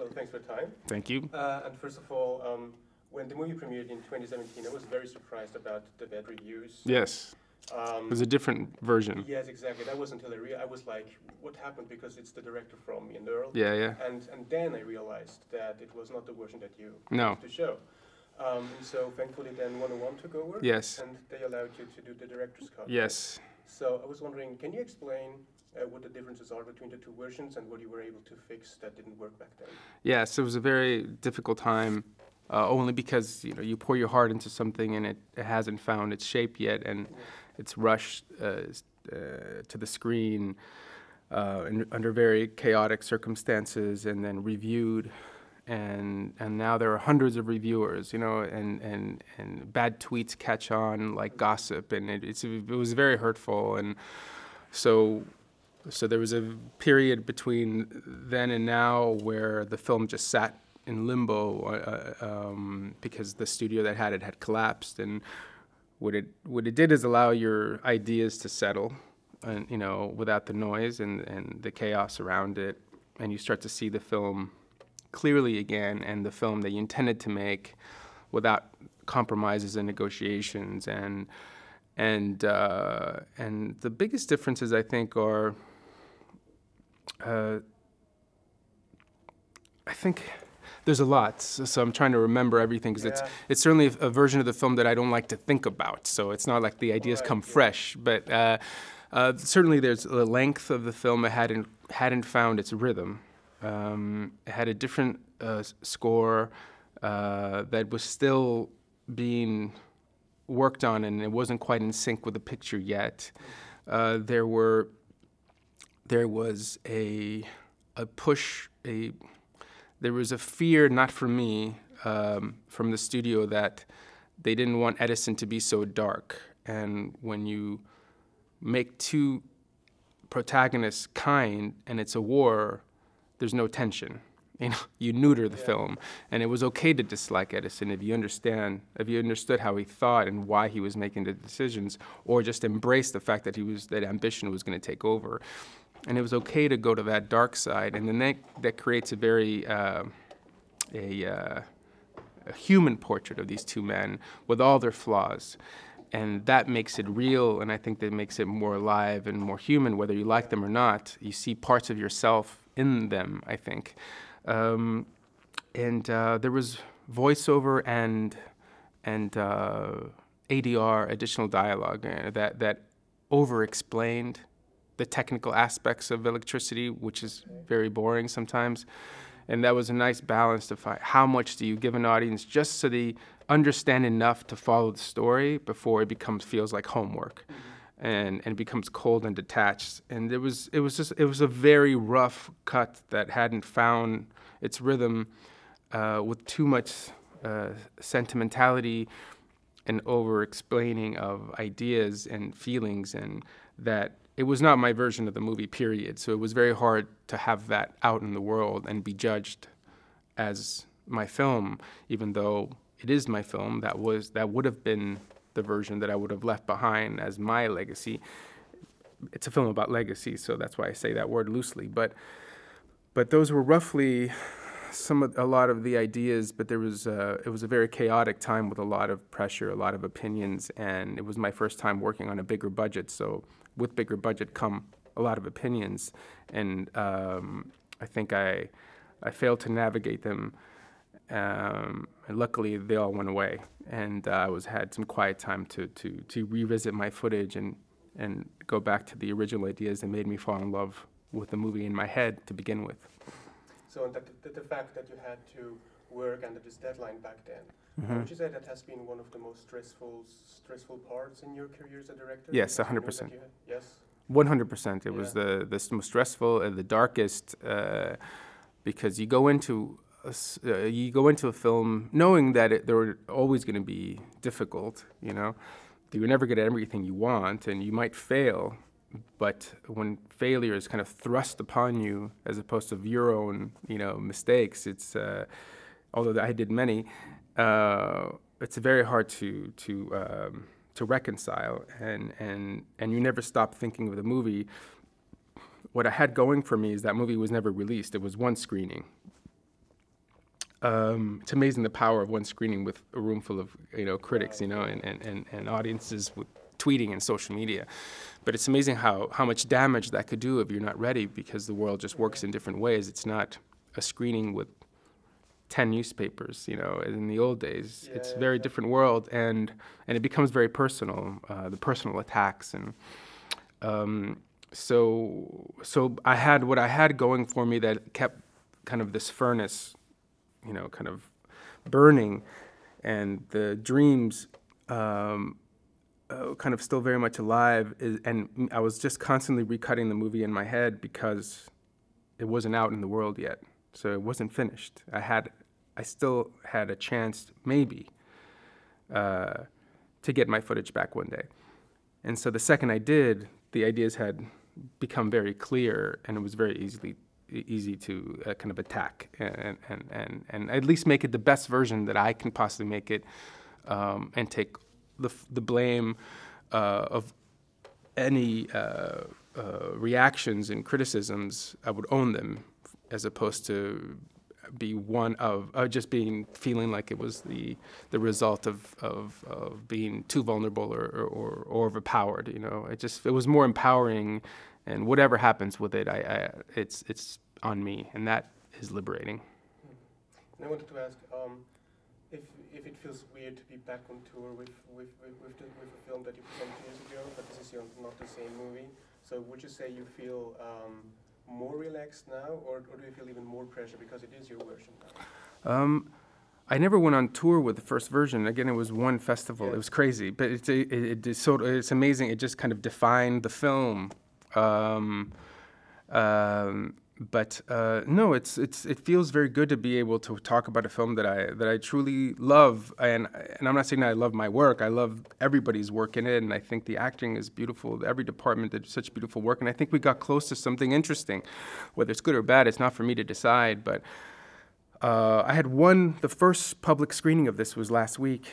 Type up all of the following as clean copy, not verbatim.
Well, thanks for your time. Thank you. And first of all, when the movie premiered in 2017, I was very surprised about the bad reviews. Yes. It was a different version. Yes, exactly. That was until I was like, what happened? Because it's the director from Me and Earl. Yeah, yeah. And then I realized that it was not the version that you No. wanted to show. And so thankfully then 101 took over. Yes. And they allowed you to do the director's cut. Yes. So I was wondering, can you explain what the differences are between the two versions and what you were able to fix that didn't work back then? Yes, it was a very difficult time, only because you pour your heart into something and it hasn't found its shape yet, and it's rushed to the screen under very chaotic circumstances, and then reviewed, and now there are hundreds of reviewers, and bad tweets catch on like gossip, and it was very hurtful, and so there was a period between then and now where the film just sat in limbo because the studio that had it had collapsed, and what it did is allow your ideas to settle, and without the noise and the chaos around it, and you start to see the film clearly again, and the film that you intended to make without compromises and negotiations, and the biggest differences, I think, are I think there's a lot, so I'm trying to remember everything, because it's certainly a version of the film that I don't like to think about, so it's not like the ideas come fresh, but certainly there's the length of the film. It hadn't found its rhythm. It had a different score that was still being worked on, and it wasn't quite in sync with the picture yet. There was a push, there was a fear, not from me, from the studio, that they didn't want Edison to be so dark. And when you make two protagonists kind and it's a war, there's no tension. You neuter the film, and it was okay to dislike Edison if you understood how he thought and why he was making the decisions, or just embrace the fact that that ambition was going to take over. And it was okay to go to that dark side, and then that creates a very a human portrait of these two men with all their flaws, and that makes it real, and I think that makes it more alive and more human, whether you like them or not. You see parts of yourself in them, I think. There was voiceover and ADR, additional dialogue, that over-explained the technical aspects of electricity, which is very boring sometimes. And that was a nice balance to find. How much do you give an audience just so they understand enough to follow the story before it feels like homework, and becomes cold and detached. And it was a very rough cut that hadn't found its rhythm, with too much sentimentality and over-explaining of ideas and feelings, and that it was not my version of the movie, period. So it was very hard to have that out in the world and be judged as my film, even though it is my film. That would have been the version that I would have left behind as my legacy. It's a film about legacy, so that's why I say that word loosely. But those were roughly a lot of the ideas. But it was a very chaotic time with a lot of pressure, a lot of opinions, and it was my first time working on a bigger budget. So with bigger budget come a lot of opinions, and I think I failed to navigate them. And luckily, they all went away, and I had some quiet time to revisit my footage and go back to the original ideas that made me fall in love with the movie in my head to begin with. So the fact that you had to work under this deadline back then, would you say that has been one of the most stressful parts in your career as a director? Yes, 100%. Yes. 100%. It was the most stressful and the darkest, because you go into a film knowing that there were always going to be difficult. You're never going to get everything you want, and you might fail. But when failure is kind of thrust upon you, as opposed to your own, mistakes, it's although I did many, it's very hard to reconcile, and you never stop thinking of the movie. What I had going for me is that movie was never released. It was one screening, it's amazing the power of one screening with a room full of critics, and audiences with tweeting and social media. But it's amazing how much damage that could do if you're not ready, because the world just works in different ways. It's not a screening with 10 newspapers, in the old days. Yeah, it's a very different world, and it becomes very personal, the personal attacks. And so I had what I had going for me that kept kind of this furnace, kind of burning, and the dreams kind of still very much alive. And I was just constantly recutting the movie in my head because it wasn't out in the world yet. So it wasn't finished. I still had a chance, maybe, to get my footage back one day. And so the second I did, the ideas had become very clear, and it was very easy to kind of attack and at least make it the best version that I can possibly make it, and take the blame of any reactions and criticisms. I would own them, as opposed to be one of feeling like it was the result of being too vulnerable or overpowered. It was more empowering, and whatever happens with it, it's on me, and that is liberating. And I wanted to ask if it feels weird to be back on tour with a film that you presented years ago, but this is not the same movie. So would you say you feel more relaxed now, or do you feel even more pressure because it is your version now? I never went on tour with the first version. Again, it was one festival. Yeah. It was crazy, but it's amazing. It just kind of defined the film. But no, it feels very good to be able to talk about a film that I truly love, and I'm not saying that I love my work. I love everybody's work in it, and I think the acting is beautiful. Every department did such beautiful work, and I think we got close to something interesting. Whether it's good or bad, it's not for me to decide. But I had the first public screening of this was last week.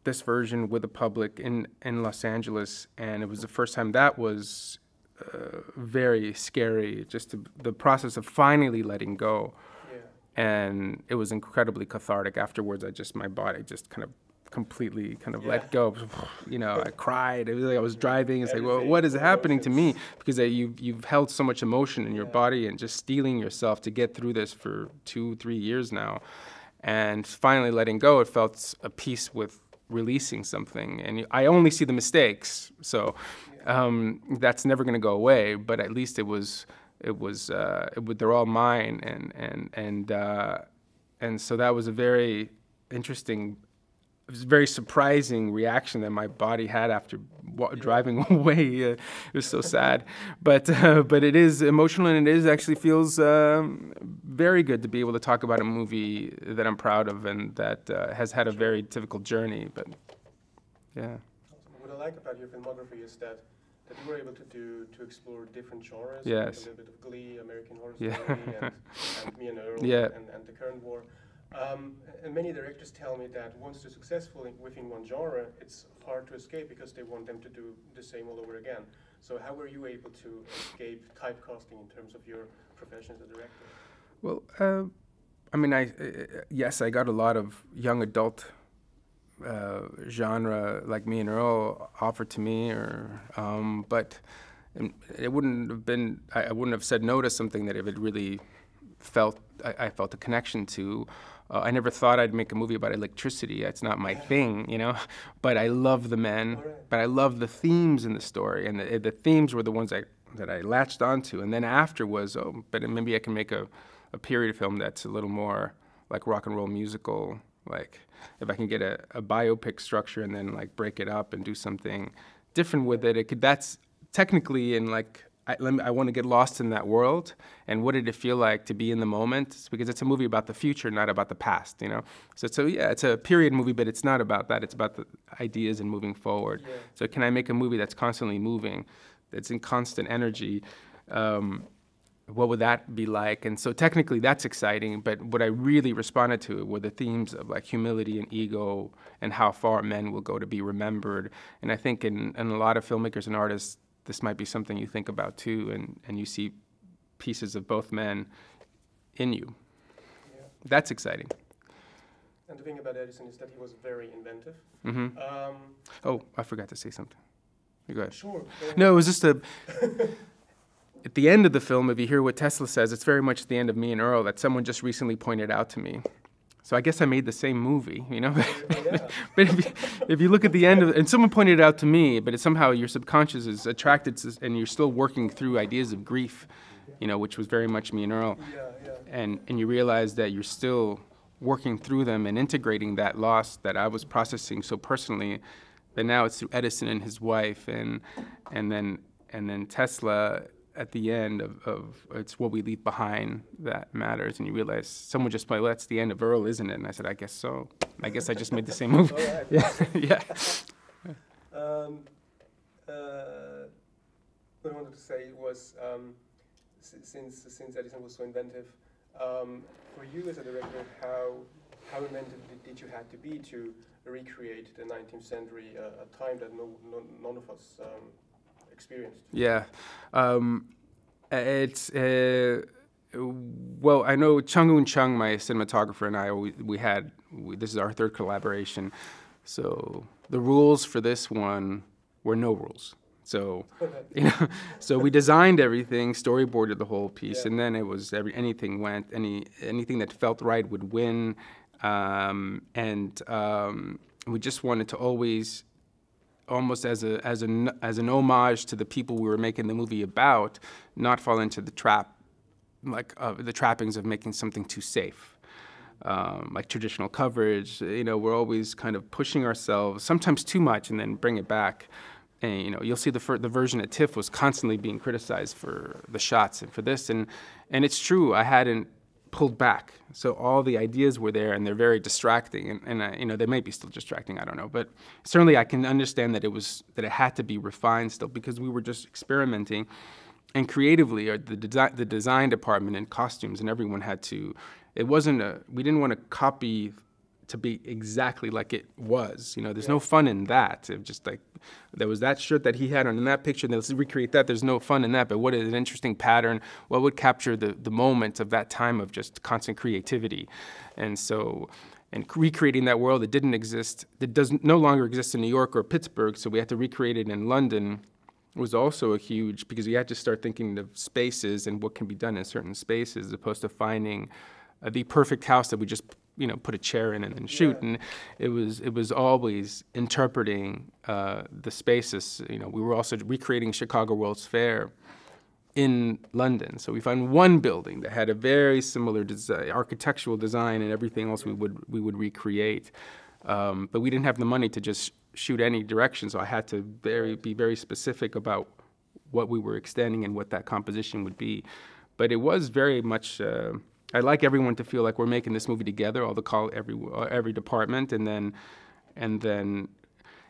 This version with the public in Los Angeles, and it was the first time that was very scary, just the process of finally letting go. Yeah. And it was incredibly cathartic. Afterwards, my body just kind of completely let go. I cried. It was like I was driving. It's like, well, what is happening to me? Because you've held so much emotion in your body, and just steeling yourself to get through this for 2-3 years now. And finally letting go, it felt a peace with releasing something. And I only see the mistakes, so that's never going to go away. But at least they're all mine, and so that was a very interesting. It was a very surprising reaction that my body had after driving away. It was so sad, but it is emotional, and it actually feels very good to be able to talk about a movie that I'm proud of and that has had a very difficult journey. But yeah. What I like about your filmography is that you were able to explore different genres. Yes. Like a little bit of Glee, American Horror Story, and Me and Earl, and the current war. And many directors tell me that once they're successful within one genre, it's hard to escape because they want them to do the same all over again. So how were you able to escape typecasting in terms of your profession as a director? Well, I got a lot of young adult genre like Me and Earl offered to me, but it wouldn't have been. I wouldn't have said no to something that if it really I felt a connection to. I never thought I'd make a movie about electricity. It's not my thing, But I love the men. But I love the themes in the story, and the themes were the ones that I latched onto. And then after was, but maybe I can make a period film that's a little more like rock and roll musical. Like if I can get a biopic structure and then like break it up and do something different with it. That's technically in like. I want to get lost in that world, and what did it feel like to be in the moment? Because it's a movie about the future, not about the past, So it's a period movie, but it's not about that. It's about the ideas and moving forward. Yeah. So can I make a movie that's constantly moving, that's in constant energy? What would that be like? And so technically that's exciting, but what I really responded to were the themes of like humility and ego and how far men will go to be remembered. And I think in a lot of filmmakers and artists, this might be something you think about too, and you see pieces of both men in you. Yeah. that's exciting. And the thing about Edison is that he was very inventive. Mm-hmm. Oh, I forgot to say something. You go ahead. Sure. No, it was just at the end of the film, if you hear what Tesla says, it's very much the end of Me and Earl that someone just recently pointed out to me. So I guess I made the same movie, you know? Yeah. But if you look at the end of it, and someone pointed it out to me, but it's somehow your subconscious is attracted to, and you're still working through ideas of grief, you know, which was very much Me and Earl. Yeah. And you realize that you're still working through them and integrating that loss that I was processing so personally, but now it's through Edison and his wife, and then Tesla at the end of it's what we leave behind that matters. And you realize someone just played, well, that's the end of Earl, isn't it? And I said, I guess so. I guess I just made the same move. Right. Yeah. What I wanted to say was, since Edison was so inventive, for you as a director, how inventive did you have to be to recreate the 19th century, a time that none of us experienced? Yeah. It's well, I know Chung-Un Chung, my cinematographer, and I, this is our third collaboration. So the rules for this one were no rules. So, you know, so we designed everything, storyboarded the whole piece, and then it was anything went, anything that felt right would win, and we just wanted to always, almost as an homage to the people we were making the movie about, not fall into the trap, like the trappings of making something too safe. Like traditional coverage, you know, we're always kind of pushing ourselves, sometimes too much, and then bring it back. And, you know, you'll see the version at TIFF was constantly being criticized for the shots and for this, and it's true, I hadn't pulled back. So all the ideas were there, and they're very distracting, and you know, they may be still distracting, I don't know, but certainly I can understand that it had to be refined still, because we were just experimenting, and creatively, the design department and costumes and everyone had to. It wasn't we didn't want to copy to be exactly like it was. You know, there's no fun in that. It just like, there was that shirt that he had on in that picture, and let's recreate that. There's no fun in that, but what is an interesting pattern? What would capture the moment of that time of just constant creativity? And so, and recreating that world that didn't exist, that no longer exist in New York or Pittsburgh, so we had to recreate it in London, was also a huge, because you had to start thinking of spaces and what can be done in certain spaces, as opposed to finding the perfect house that we just, you know, put a chair in and then shoot. And it was always interpreting the spaces. You know, we were also recreating Chicago World's Fair in London. So we found one building that had a very similar architectural design, and everything else we would recreate. But we didn't have the money to just shoot any direction, so I had to be very specific about what we were extending and what that composition would be. But it was very much. I'd like everyone to feel like we're making this movie together, every department, and then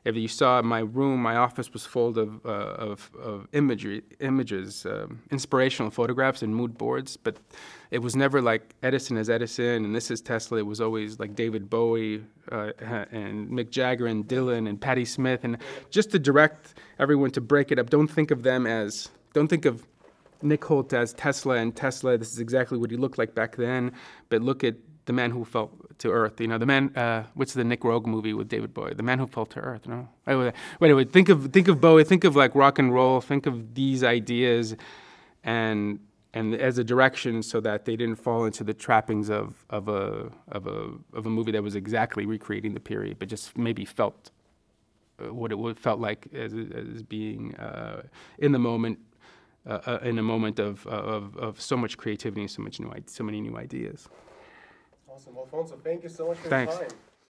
if you saw my room, my office was full of images, inspirational photographs and mood boards, but it was never like Edison is Edison and this is Tesla. It was always like David Bowie and Mick Jagger and Dylan and Patti Smith, and just to direct everyone to break it up. Don't think of Nick Holt as Tesla, and Tesla, this is exactly what he looked like back then, but look at the man who fell to earth. You know, the man, what's the Nick Rogue movie with David Bowie? The man who fell to earth, no? Anyway, think of Bowie, think of like rock and roll, think of these ideas and as a direction, so that they didn't fall into the trappings of a movie that was exactly recreating the period, but just maybe felt what it felt like as being in the moment, in a moment of so much creativity and so many new ideas. Awesome, Alfonso. Thank you so much for Thanks. your time.